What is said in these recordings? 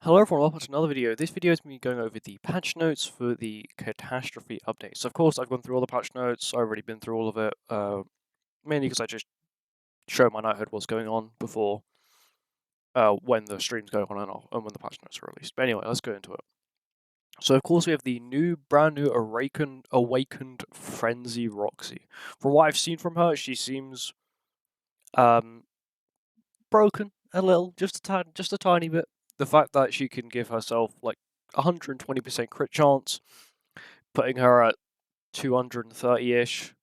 Hello everyone, welcome to another video. This video is me going over the patch notes for the catastrophe update. So of course I've gone through all the patch notes, I've already been through all of it, mainly because I just show my knighthood what's going on before when the stream's going on and when the patch notes are released. But anyway, let's go into it. So of course we have the brand new awakened Frenzy Roxy. From what I've seen from her, she seems um, broken a little, just a tiny bit. The fact that she can give herself like 120% crit chance, putting her at 230-ish,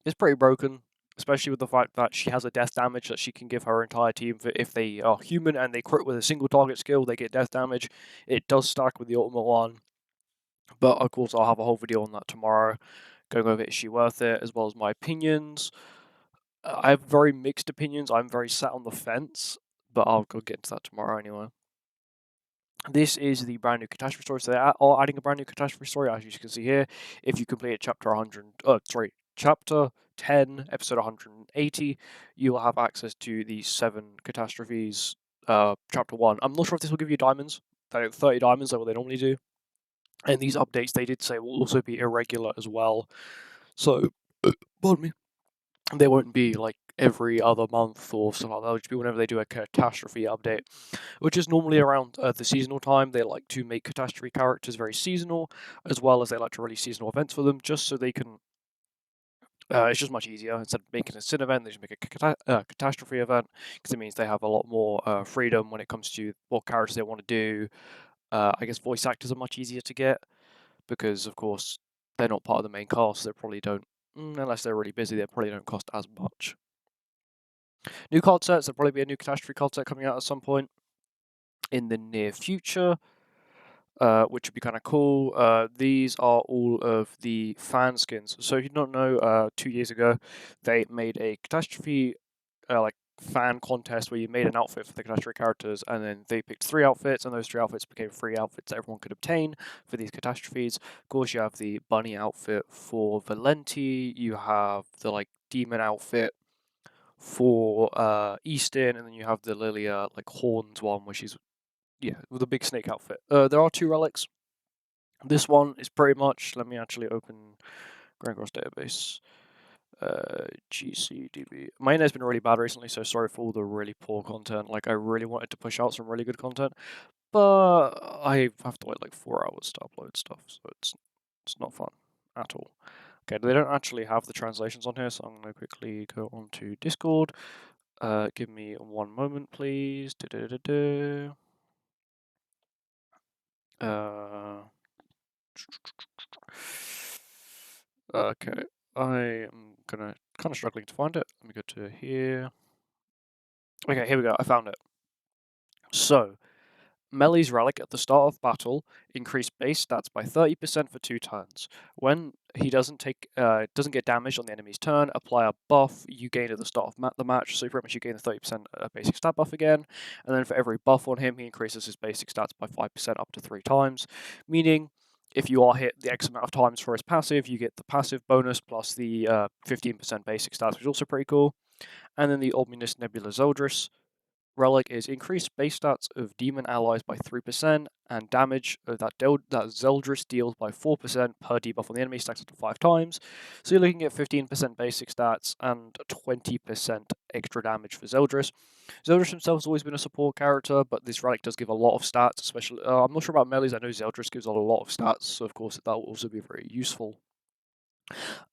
is pretty broken, especially with the fact that she has a death damage that she can give her entire team. If they are human and they crit with a single target skill, they get death damage. It does stack with the ultimate one, but of course I'll have a whole video on that tomorrow, going over is she worth it, as well as my opinions. I have very mixed opinions. I'm very sat on the fence, but I'll go get into that tomorrow anyway. This is the brand new catastrophe story. So they are adding a brand new catastrophe story, as you can see here. If you complete chapter 10, episode 180, you will have access to the 7 catastrophes. Chapter 1. I'm not sure if this will give you diamonds. 30 diamonds, like what they normally do. And these updates, they did say, will also be irregular as well. So, pardon me, they won't be like every other month or something like that. It'll just be whenever they do a catastrophe update, which is normally around the seasonal time. They like to make catastrophe characters very seasonal, as well as they like to release seasonal events for them, just so they can. It's just much easier. Instead of making a sin event, they just make a catastrophe event, because it means they have a lot more freedom when it comes to what characters they want to do. I guess voice actors are much easier to get, because of course they're not part of the main cast. They probably don't, unless they're really busy, they probably don't cost as much. New card sets, there'll probably be a new catastrophe card set coming out at some point in the near future, which would be kind of cool. These are all of the fan skins. So if you don't know, 2 years ago, they made a catastrophe like fan contest where you made an outfit for the catastrophe characters, and then they picked 3 outfits, and those 3 outfits became free outfits that everyone could obtain for these catastrophes. Of course, you have the bunny outfit for Valenti, you have the like demon outfit for Easton, and then you have the Lilia like horns one, which is with a big snake outfit. There are 2 relics. This one is pretty much. Let me actually open Grand Cross database. GCDB. My internet's been really bad recently, so sorry for all the really poor content. Like, I really wanted to push out some really good content, but I have to wait like 4 hours to upload stuff, so it's not fun at all. Okay, they don't actually have the translations on here, so I'm gonna quickly go onto Discord. Give me 1 moment, please. Okay, I am kind of struggling to find it. Let me go to here. Okay, here we go. I found it. So, Melee's relic at the start of battle increased base stats by 30% for 2 turns. When he doesn't get damaged on the enemy's turn, apply a buff you gain at the start of the match. So pretty much you gain the 30% basic stat buff again, and then for every buff on him, he increases his basic stats by 5% up to 3 times. Meaning, if you are hit the X amount of times for his passive, you get the passive bonus plus the 15% basic stats, which is also pretty cool. And then the Ominous Nebula Zeldris relic is increased base stats of demon allies by 3%, and damage that Zeldris deals by 4% per debuff on the enemy, stacks up to 5 times. So you're looking at 15% basic stats and 20% extra damage for Zeldris. Zeldris himself has always been a support character, but this relic does give a lot of stats, especially. I'm not sure about melees, I know Zeldris gives a lot of stats, so of course that will also be very useful.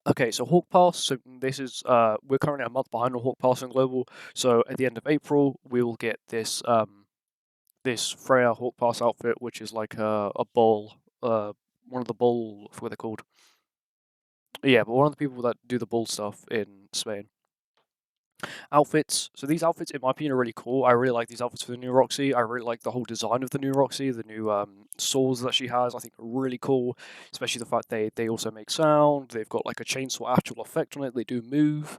Okay, so Hawk Pass. So this is we're currently a month behind on Hawk Pass and Global. So at the end of April, we will get this this Freya Hawk Pass outfit, which is like a bull, one of the bull, I forget what they're called. Yeah, but one of the people that do the bull stuff in Spain. Outfits. So these outfits, in my opinion, are really cool. I really like these outfits for the new Roxy. I really like the whole design of the new Roxy. The new swords that she has, I think, are really cool. Especially the fact they also make sound. They've got like a chainsaw actual effect on it. They do move,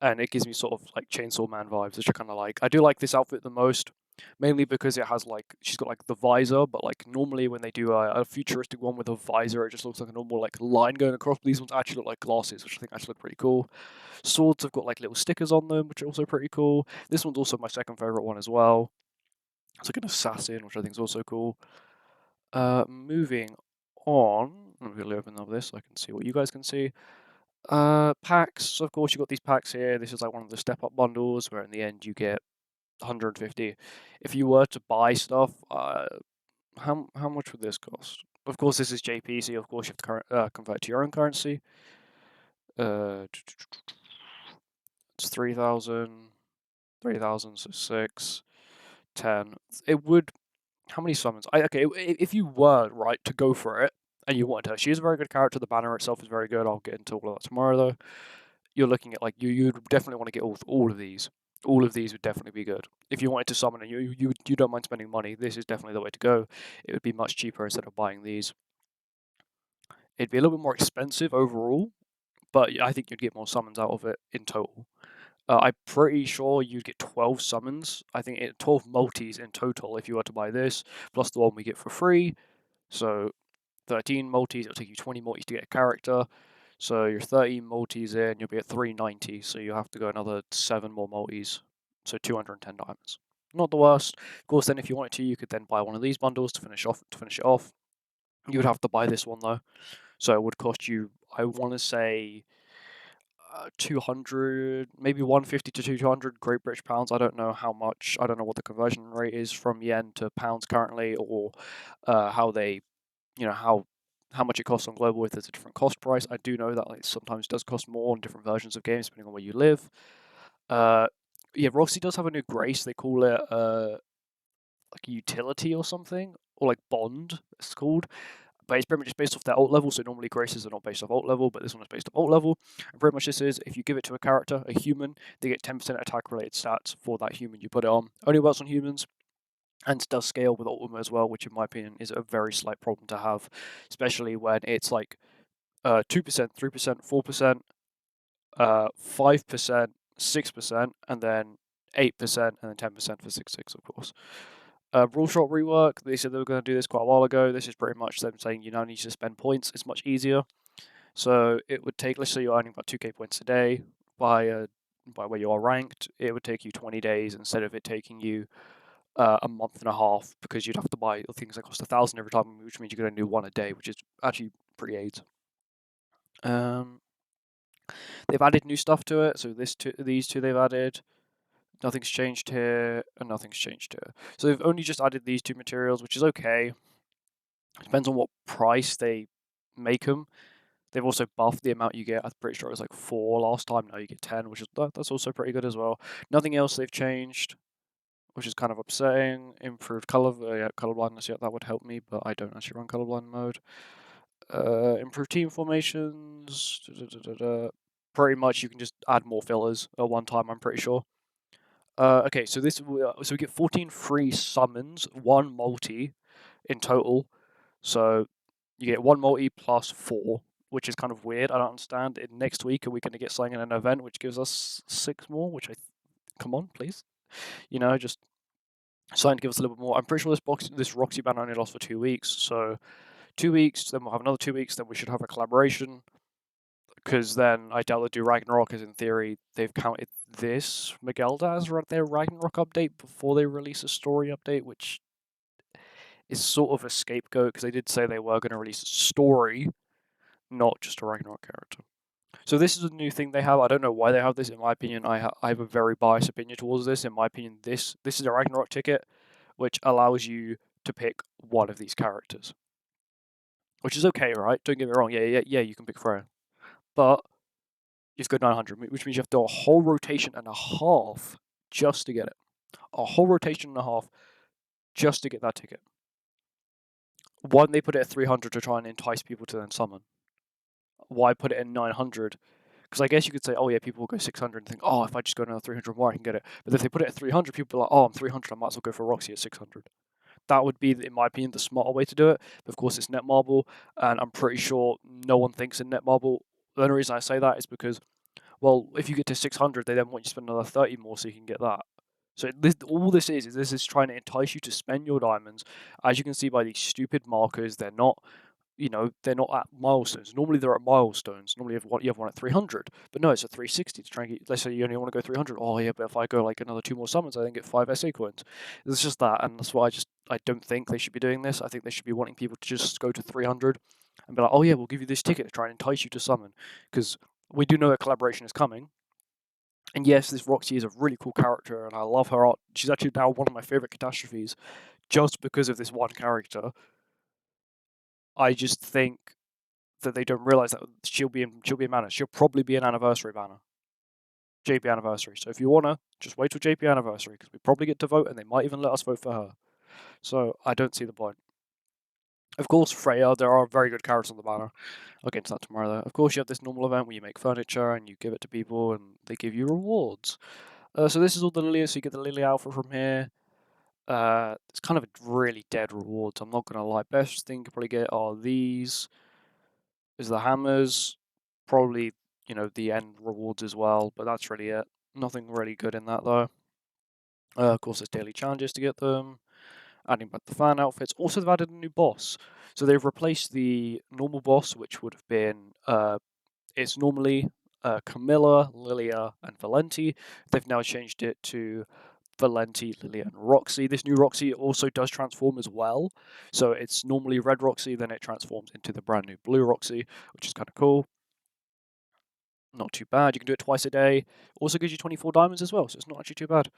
and it gives me sort of like Chainsaw Man vibes, which I kind of like. I do like this outfit the most, mainly because it has like she's got like the visor, but like normally when they do a futuristic one with a visor, it just looks like a normal like line going across. But these ones actually look like glasses, which I think actually look pretty cool. Swords have got like little stickers on them, which are also pretty cool. This one's also my second favorite one as well. It's like an assassin, which I think is also cool. Moving on, I'm going to open up this so I can see what you guys can see. Packs. So of course, you've got these packs here. This is like one of the step up bundles where in the end you get 150. If you were to buy stuff, how much would this cost? Of course, this is JP, so of course you have to convert to your own currency. It's 3,000, 3,000, so 6, 10. It would. How many summons? Okay, if you were right to go for it and you wanted her, she is a very good character. The banner itself is very good. I'll get into all of that tomorrow though. You're looking at like you'd definitely want to get all of these. All of these would definitely be good. If you wanted to summon and you don't mind spending money, this is definitely the way to go. It would be much cheaper instead of buying these. It'd be a little bit more expensive overall, but I think you'd get more summons out of it in total. I'm pretty sure you'd get 12 summons. I think 12 multis in total if you were to buy this, plus the one we get for free. So 13 multis, it'll take you 20 multis to get a character. So you're 13 multis in, you'll be at 390. So you have to go another 7 more multis. So 210 diamonds. Not the worst. Of course, then if you wanted to, you could then buy one of these bundles to finish it off. You would have to buy this one though. So it would cost you, I want to say, 200, maybe 150 to 200 Great British pounds. I don't know how much. I don't know what the conversion rate is from yen to pounds currently, or how they, how much it costs on global if there's a different cost price. I do know that like sometimes does cost more on different versions of games depending on where you live. Yeah, Roxy does have a new grace. They call it like a utility or something, or like bond. It's called. But it's pretty much just based off their alt level. So normally graces are not based off alt level, but this one is based off alt level. And pretty much this is if you give it to a character, a human, they get 10% attack related stats for that human you put it on. Only works on humans and does scale with ultimate as well, which in my opinion is a very slight problem to have, especially when it's like 2%, 3%, 4%, 5%, 6%, and then 8%, and then 10% for 6/6, of course. Rule shot rework, they said they were going to do this quite a while ago. This is pretty much them saying you now need to spend points. It's much easier. So it would take, let's say you're earning about 2k points a day by where you are ranked. It would take you 20 days instead of it taking you a month and a half because you'd have to buy things that cost 1,000 every time, which means you're going to do one a day, which is actually pretty AIDS. They've added new stuff to it. So these two they've added. Nothing's changed here, and nothing's changed here. So they've only just added these two materials, which is okay. Depends on what price they make them. They've also buffed the amount you get. I'm pretty sure it was like 4 last time. Now you get 10, which is that's also pretty good as well. Nothing else they've changed, which is kind of upsetting. Improved color blindness. Yeah, that would help me, but I don't actually run colorblind mode. Improved team formations. Pretty much, you can just add more fillers at one time. I'm pretty sure. Okay, so we get 14 free summons, 1 multi in total. So you get 1 multi plus 4, which is kind of weird. I don't understand. Next week, are we going to get something in an event which gives us 6 more? Come on, please. Just something to give us a little bit more. I'm pretty sure this Roxy ban only lasts for 2 weeks. So 2 weeks, then we'll have another 2 weeks. Then we should have a collaboration. Because then I doubt they'll do Ragnarok, because in theory they've counted this Magelda as their Ragnarok update before they release a story update, which is sort of a scapegoat because they did say they were going to release a story, not just a Ragnarok character. So this is a new thing they have. I don't know why they have this. In my opinion, I have a very biased opinion towards this. In my opinion, this is a Ragnarok ticket, which allows you to pick one of these characters, which is okay, right? Don't get me wrong. Yeah, you can pick Freya, but you've got 900, which means you have to do a whole rotation and a half just to get it. A whole rotation and a half just to get that ticket. One, they put it at 300 to try and entice people to then summon. Why put it at 900? Because I guess you could say, oh yeah, people will go 600 and think, oh, if I just go another 300 more, I can get it. But if they put it at 300, people are like, oh, I'm 300, I might as well go for Roxy at 600. That would be, in my opinion, the smarter way to do it. But of course, it's Netmarble, and I'm pretty sure no one thinks in Netmarble. The only reason I say that is because, well, if you get to 600, they then want you to spend another 30 more so you can get that. So all this is trying to entice you to spend your diamonds. As you can see by these stupid markers, they're not they're not at milestones. Normally they're at milestones. Normally you have one at 300, but no, it's at 360 to try and get. Let's say you only want to go 300. Oh yeah, but if I go like another 2 more summons, I then get 5 SA coins. It's just that, and that's why I don't think they should be doing this. I think they should be wanting people to just go to 300 and be like, oh yeah, we'll give you this ticket to try and entice you to summon, because we do know a collaboration is coming. And yes, this Roxy is a really cool character, and I love her art. She's actually now one of my favorite catastrophes, just because of this one character. I just think that they don't realize that she'll be a banner. She'll probably be an anniversary banner, JP anniversary. So if you wanna, just wait till JP anniversary, because we probably get to vote, and they might even let us vote for her. So I don't see the point. Of course, Freya, there are very good characters on the banner. I'll get into that tomorrow though. Of course, you have this normal event where you make furniture and you give it to people, and they give you rewards. So this is all the Lilia, so you get the Lilia Alpha from here. It's kind of a really dead rewards, I'm not gonna lie. Best thing you can probably get are these. Is the hammers, probably, the end rewards as well, but that's really it. Nothing really good in that though. Of course, there's daily challenges to get them. Adding back the fan outfits. Also, they've added a new boss. So they've replaced the normal boss, which would have been, it's normally Camilla, Lilia, and Valenti. They've now changed it to Valenti, Lilia, and Roxy. This new Roxy also does transform as well. So it's normally red Roxy, then it transforms into the brand new blue Roxy, which is kind of cool. Not too bad. You can do it twice a day. Also gives you 24 diamonds as well, so it's not actually too bad.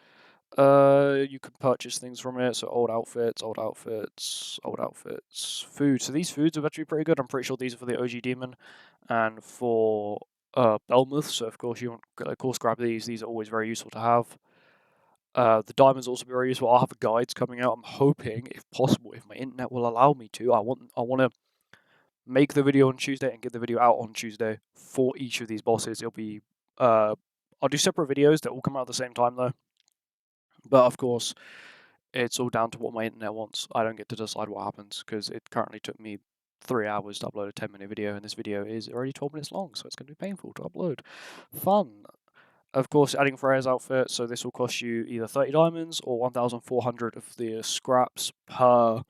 You can purchase things from it, so old outfits, old outfits, old outfits, food. So these foods are actually pretty good. I'm pretty sure these are for the OG demon and for Belmuth. So of course you want, of course, grab these. These are always very useful to have. The diamonds also be very useful. I'll have guides coming out. I'm hoping, if possible, if my internet will allow me to, I want to make the video on Tuesday and get the video out on Tuesday for each of these bosses. It'll be I'll do separate videos that will come out at the same time though. But of course, it's all down to what my internet wants. I don't get to decide what happens, because it currently took me 3 hours to upload a 10-minute video, and this video is already 12 minutes long, so it's going to be painful to upload. Fun. Of course, adding Freya's outfit, so this will cost you either 30 diamonds or 1,400 of the scraps per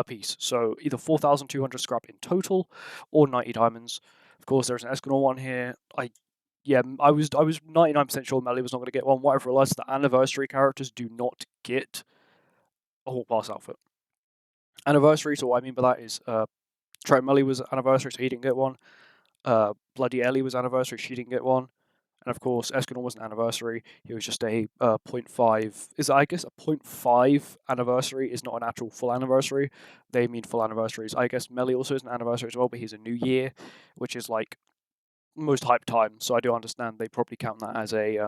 piece. So either 4,200 scrap in total or 90 diamonds. Of course, there's an Escanor one here. I was 99% sure Melly was not going to get one. What I've realized, the anniversary characters do not get a Hawk Pass outfit. Anniversary, so what I mean by that is Trout Melly was anniversary, so he didn't get one. Bloody Ellie was anniversary, she didn't get one. And of course, Escanor was an anniversary. He was just a 0.5. I guess a 0.5 anniversary is not an actual full anniversary. They mean full anniversaries. I guess Melly also is an anniversary as well, but he's a new year, which is like most hype time. So I do understand they probably count that as a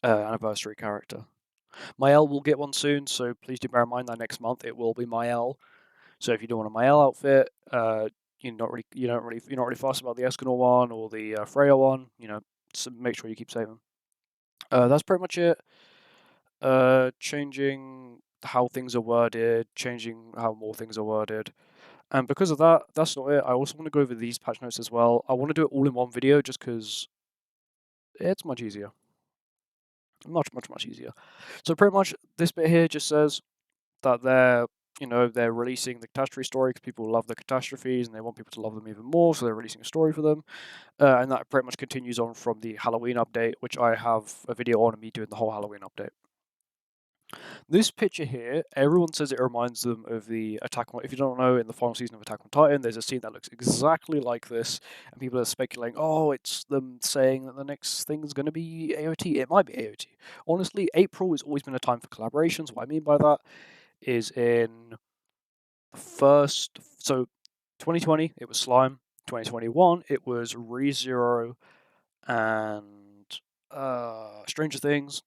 anniversary character. Mael will get one soon, so please do bear in mind that next month it will be Mael. So if you do want a Mael outfit, you're not really fussed about the Escanor one or the Freya one. So make sure you keep saving. That's pretty much it. Changing how things are worded, changing how more things are worded. And because of that, that's not it. I also want to go over these patch notes as well. I want to do it all in one video just because it's much easier. Much, much, much easier. So pretty much this bit here just says that they're releasing the catastrophe story because people love the catastrophes and they want people to love them even more, so they're releasing a story for them. And that pretty much continues on from the Halloween update, which I have a video on me doing the whole Halloween update. This picture here, everyone says it reminds them of the Attack on... If you don't know, in the final season of Attack on Titan, there's a scene that looks exactly like this, and people are speculating, oh, it's them saying that the next thing is going to be AOT. It might be AOT. Honestly, April has always been a time for collaborations. What I mean by that is in the first... So, 2020, it was Slime. 2021, it was ReZero and Stranger Things.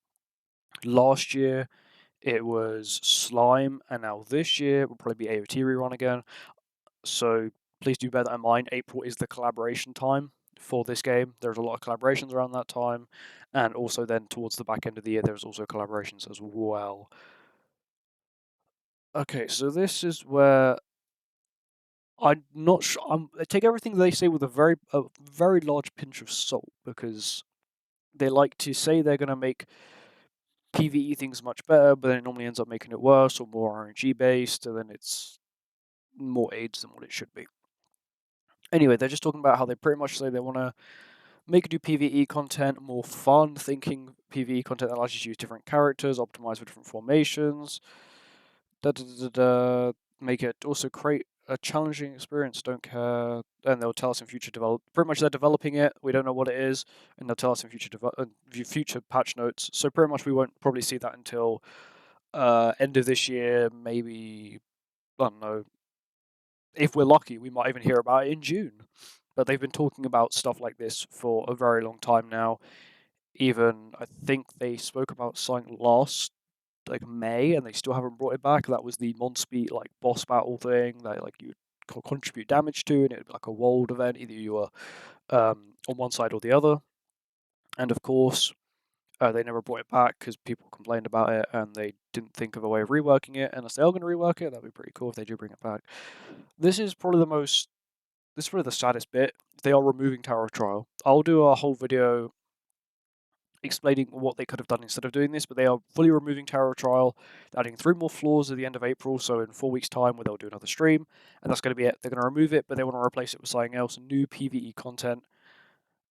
Last year, it was Slime, and now this year will probably be AOT rerun again. So please do bear that in mind. April is the collaboration time for this game. There's a lot of collaborations around that time, and also then towards the back end of the year, there's also collaborations as well. Okay, so this is where I'm not sure. I take everything they say with a very large pinch of salt, because they like to say they're going to make PvE things much better, but then it normally ends up making it worse or more RNG based, and then it's more aids than what it should be. Anyway, they're just talking about how they pretty much say they want to make new PvE content more fun, thinking PvE content that allows you to use different characters, optimize for different formations, make it also create a challenging experience. Don't care, and they'll tell us in future develop. Pretty much, they're developing it. We don't know what it is, and they'll tell us in future patch notes. So pretty much, we won't probably see that until end of this year. Maybe, I don't know. If we're lucky, we might even hear about it in June. But they've been talking about stuff like this for a very long time now. Even I think they spoke about something last like May, and they still haven't brought it back. That was the Monspeed like boss battle thing that like you contribute damage to, and it would be like a world event. Either you were on one side or the other. And of course, they never brought it back because people complained about it, and they didn't think of a way of reworking it. And if they are going to rework it, that'd be pretty cool if they do bring it back. This is probably the most. This is probably the saddest bit. They are removing Tower of Trial. I'll do a whole video explaining what they could have done instead of doing this, but they are fully removing Tower of Trial, adding 3 more floors at the end of April, so in 4 weeks' time, where they'll do another stream, and that's going to be it. They're going to remove it, but they want to replace it with something else, new PvE content.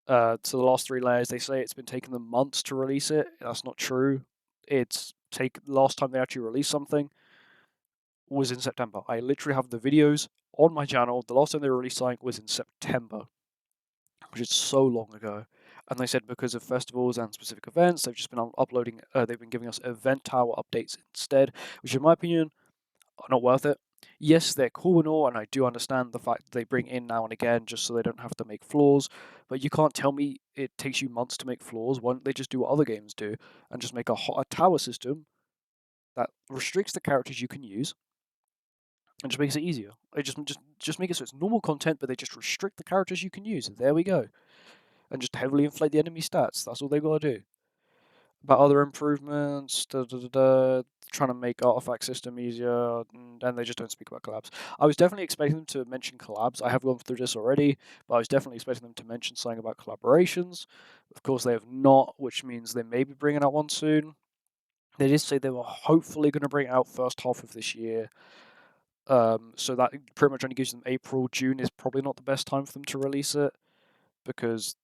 So the last 3 layers, they say it's been taking them months to release it. That's not true. Last time they actually released something was in September. I literally have the videos on my channel. The last time they released something was in September, which is so long ago. And they said because of festivals and specific events, they've just been uploading. They've been giving us event tower updates instead, which, in my opinion, are not worth it. Yes, they're cool and all, and I do understand the fact that they bring in now and again just so they don't have to make floors. But you can't tell me it takes you months to make floors. Why don't they just do what other games do and just make a tower system that restricts the characters you can use and just makes it easier? They just make it so it's normal content, but they just restrict the characters you can use. And there we go. And just heavily inflate the enemy stats. That's all they got to do. About other improvements, trying to make artifact system easier, and they just don't speak about collabs. I was definitely expecting them to mention collabs. I have gone through this already, but I was definitely expecting them to mention something about collaborations. Of course, they have not, which means they may be bringing out one soon. They did say they were hopefully going to bring it out first half of this year. So that pretty much only gives them April. June is probably not the best time for them to release it, because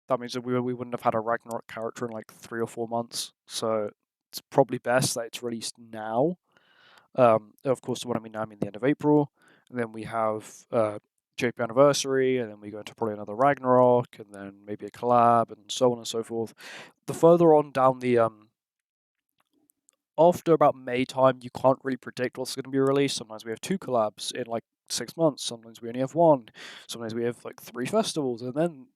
that means that we wouldn't have had a Ragnarok character in like 3 or 4 months. So it's probably best that it's released now. Of course, what I mean now, I mean the end of April. And then we have JP anniversary, and then we go into probably another Ragnarok, and then maybe a collab, and so on and so forth. The further on down the after about May time, you can't really predict what's going to be released. Sometimes we have 2 collabs in like 6 months. Sometimes we only have 1. Sometimes we have like 3 festivals, and then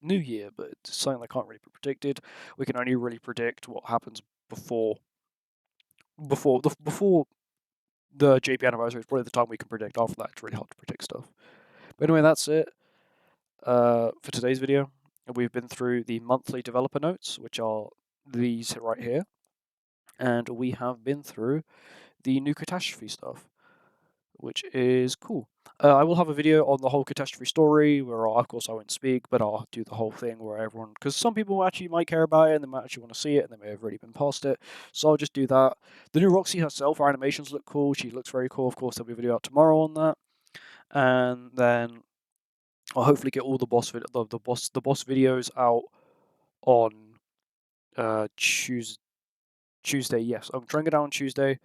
New Year. But it's something that can't really be predicted. We can only really predict what happens before the JP anniversary. Is probably the time we can predict. After that, it's really hard to predict stuff. But anyway, that's it for today's video. We've been through the monthly developer notes, which are these right here. And we have been through the new catastrophe stuff, which is cool. I will have a video on the whole catastrophe story where, of course, I won't speak, but I'll do the whole thing where everyone, because some people actually might care about it and they might actually want to see it, and they may have already been past it. So I'll just do that. The new Roxy herself, her animations look cool. She looks very cool. Of course, there'll be a video out tomorrow on that, and then I'll hopefully get all the boss videos out on Tuesday. Yes, I'm trying it out on Tuesday.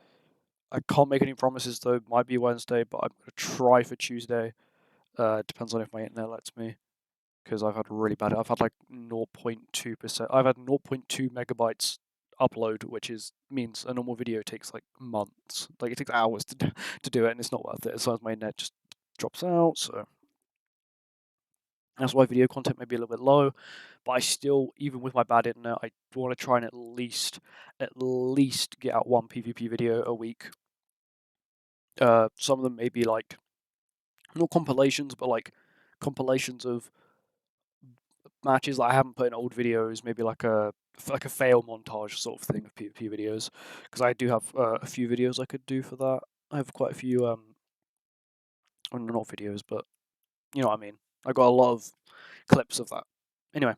I can't make any promises though. Might be Wednesday, but I'm gonna try for Tuesday. Depends on if my internet lets me, because I've had really bad. I've had like 0.2%. I've had 0.2 megabytes upload, which means a normal video takes like months. Like it takes hours to do it, and it's not worth it as long as my internet just drops out. So that's why video content may be a little bit low. But I still, even with my bad internet, I want to try and at least get out 1 PvP video a week. Some of them may be like not compilations, but like compilations of matches that I haven't put in old videos. Maybe like a fail montage sort of thing of PvP videos, because I do have a few videos I could do for that. I have quite a few well, not videos, but you know what I mean. I got a lot of clips of that. Anyway,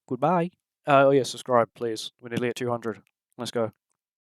goodbye. Oh yeah, subscribe please. We're nearly at 200. Let's go.